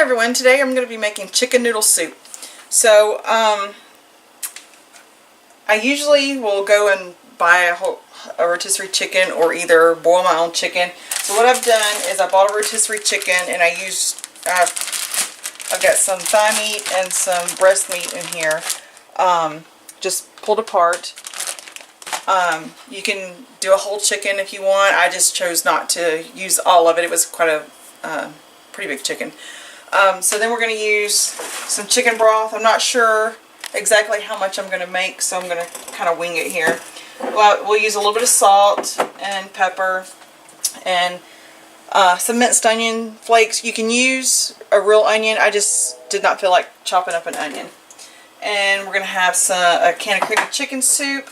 everyone, today I'm going to be making chicken noodle soup. So I usually will go and buy a rotisserie chicken or either boil my own chicken. So what I've done is I bought a rotisserie chicken and I've got some thigh meat and some breast meat in here, just pulled apart. You can do a whole chicken if you want. I just chose not to use all of it. It was quite a pretty big chicken. So then we're going to use some chicken broth. I'm not sure exactly how much I'm going to make, so I'm going to kind of wing it here. Well, we'll use a little bit of salt and pepper and some minced onion flakes. You can use a real onion. I just did not feel like chopping up an onion. And we're going to have a can of creamy chicken soup.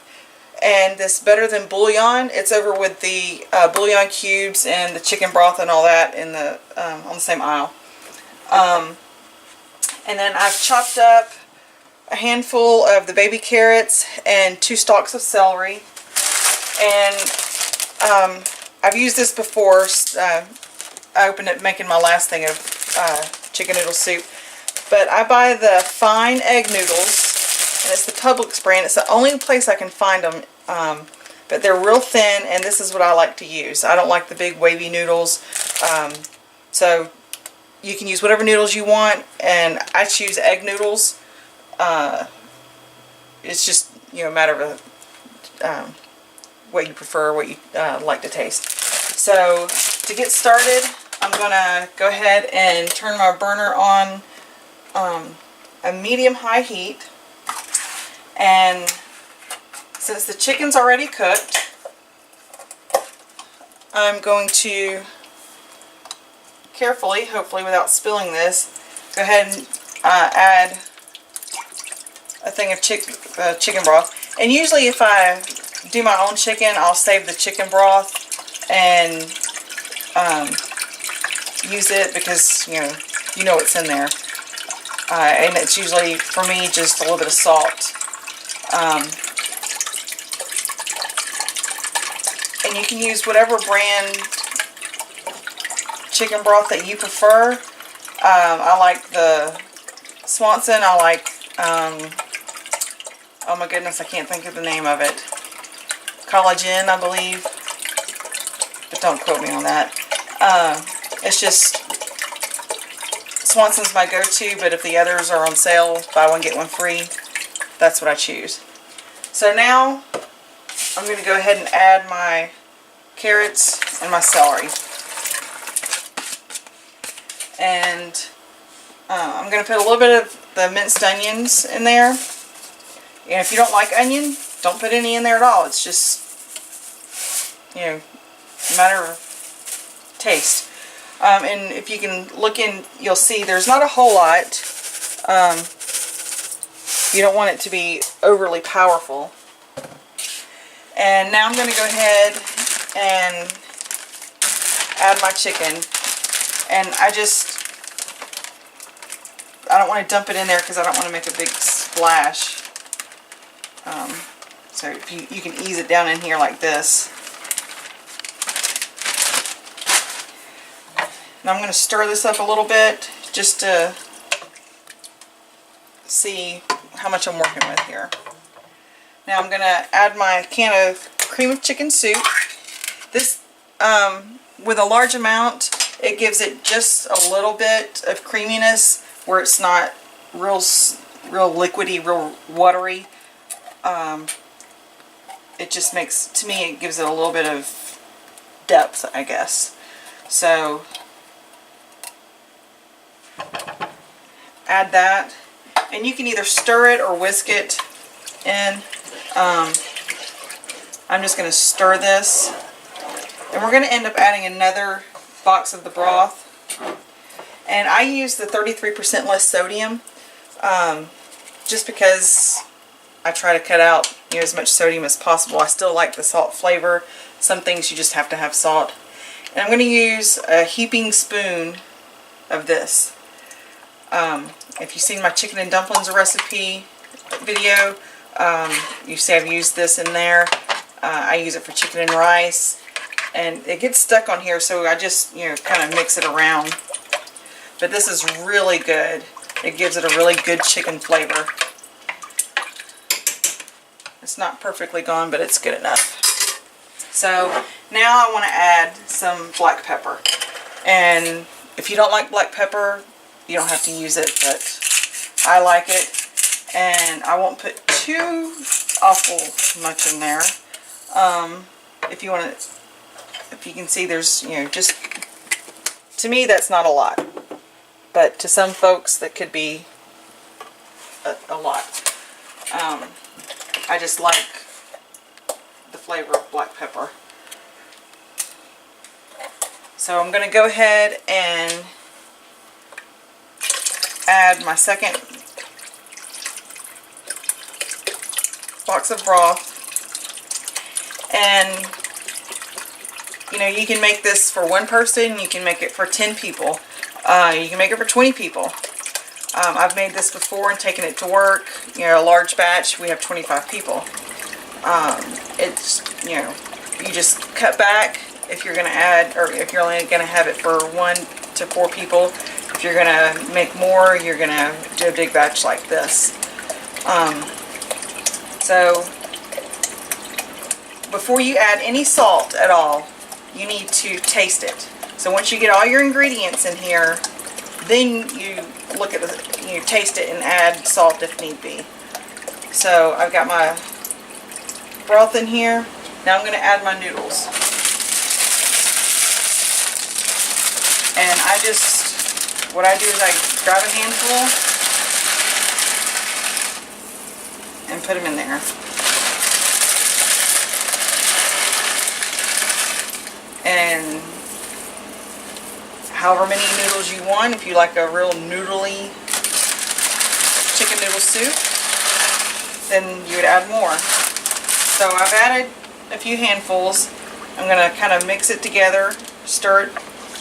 And this Better Than Bouillon, it's over with the bouillon cubes and the chicken broth and all that in the on the same aisle. And then I've chopped up a handful of the baby carrots and 2 stalks of celery. And I've used this before. I opened it making my last thing of chicken noodle soup. But I buy the fine egg noodles. And it's the Publix brand. It's the only place I can find them, but they're real thin, and this is what I like to use. I don't like the big wavy noodles, so you can use whatever noodles you want, and I choose egg noodles. It's just, you know, a matter of what you prefer, what you like to taste. So to get started, I'm going to go ahead and turn my burner on a medium-high heat. And since the chicken's already cooked, I'm going to carefully, hopefully without spilling this, go ahead and add a thing of chicken broth. And usually if I do my own chicken, I'll save the chicken broth and use it because, you know what's in there. And it's usually, for me, just a little bit of salt. And you can use whatever brand chicken broth that you prefer. I like the Swanson. I like, oh my goodness, I can't think of the name of it. Collagen, I believe. But don't quote me on that. It's just, Swanson's my go-to, but if the others are on sale, buy one, get one free, that's what I choose. So now I'm going to go ahead and add my carrots and my celery. And I'm going to put a little bit of the minced onions in there. And if you don't like onion, don't put any in there at all. It's just, you know, a matter of taste. And if you can look in, you'll see there's not a whole lot. You don't want it to be overly powerful. And now I'm going to go ahead and add my chicken. And I don't want to dump it in there because I don't want to make a big splash. So if you can ease it down in here like this. Now I'm going to stir this up a little bit just to see how much I'm working with here. Now I'm going to add my can of cream of chicken soup. This, with a large amount, it gives it just a little bit of creaminess where it's not real liquidy, real watery. It just makes, to me, it gives it a little bit of depth, I guess. So add that. And you can either stir it or whisk it in. I'm just going to stir this. And we're going to end up adding another box of the broth. And I use the 33% less sodium just because I try to cut out, you know, as much sodium as possible. I still like the salt flavor. Some things you just have to have salt. And I'm going to use a heaping spoon of this. If you've seen my chicken and dumplings recipe video, you see I've used this in there. I use it for chicken and rice. And it gets stuck on here, so I just, you know, kind of mix it around. but this is really good. It gives it a really good chicken flavor. It's not perfectly gone, but it's good enough. So now I want to add some black pepper. And if you don't like black pepper, you don't have to use it, but I like it. And I won't put too awful much in there. If you want to, if you can see, there's, you know, just, to me that's not a lot. But to some folks that could be a lot. I just like the flavor of black pepper. So I'm going to go ahead and add my second box of broth. And you know, you can make this for one person, you can make it for 10 people, you can make it for 20 people. I've made this before and taken it to work, you know, a large batch. We have 25 people. It's, you know, you just cut back if you're going to add, or if you're only going to have it for 1 to 4 people. If you're going to make more, you're going to do a big batch like this. So before you add any salt at all, you need to taste it. So once you get all your ingredients in here, then you look at the, you taste it and add salt if need be. So I've got my broth in here. Now I'm going to add my noodles. And I just, what I do is I grab a handful and put them in there. And however many noodles you want, if you like a real noodly chicken noodle soup, then you would add more. So I've added a few handfuls. I'm going to kind of mix it together, stir it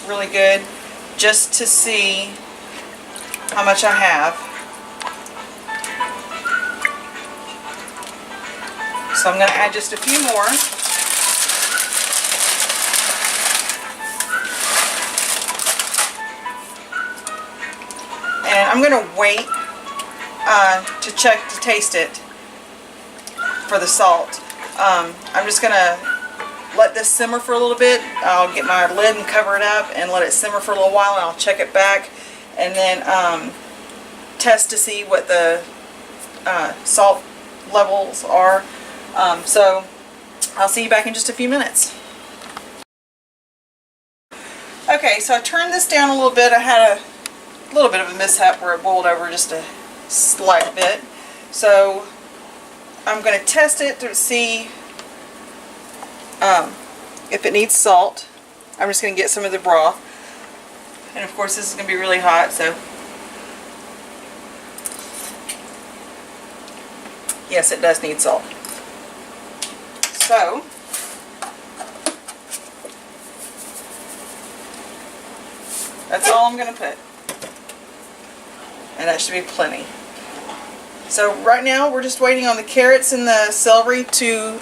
really good, just to see how much I have. So I'm going to add just a few more. And I'm going to wait to check, to taste it for the salt. I'm just going to let this simmer for a little bit. I'll get my lid and cover it up and let it simmer for a little while, and I'll check it back and then test to see what the salt levels are. So I'll see you back in just a few minutes. Okay, so I turned this down a little bit. I had a little bit of a mishap where it boiled over just a slight bit. So I'm going to test it to see if it needs salt. I'm just going to get some of the broth. And of course this is going to be really hot, so yes, it does need salt. So that's all I'm going to put. And that should be plenty. So right now we're just waiting on the carrots and the celery to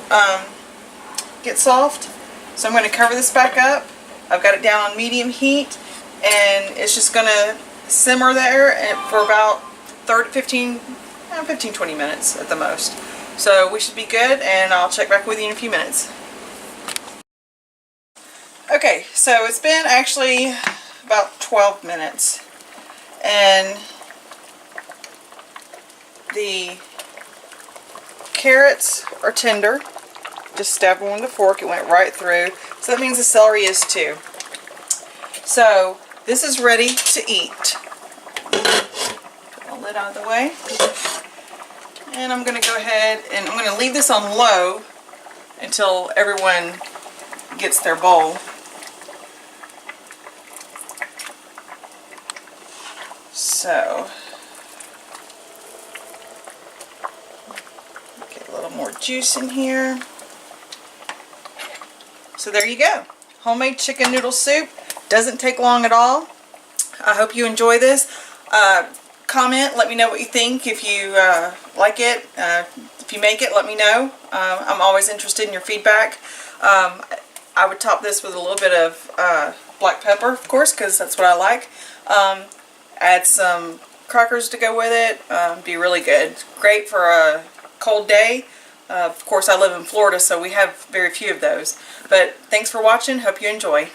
get soft. So I'm going to cover this back up. I've got it down on medium heat, and it's just going to simmer there for about 15-20 minutes at the most. So we should be good, and I'll check back with you in a few minutes. Okay, so it's been actually about 12 minutes, and the carrots are tender. Just stab them with a fork, it went right through. So that means the celery is too. So this is ready to eat. Put my lid out of the way. And I'm going to go ahead and I'm going to leave this on low until everyone gets their bowl. So get a little more juice in here. So there you go. Homemade chicken noodle soup. Doesn't take long at all. I hope you enjoy this. Comment, let me know what you think. If you like it, if you make it, let me know. I'm always interested in your feedback. I would top this with a little bit of black pepper, of course, because that's what I like. Add some crackers to go with it. Be really good. Great for a cold day. Of course, I live in Florida, so we have very few of those. But thanks for watching. Hope you enjoy.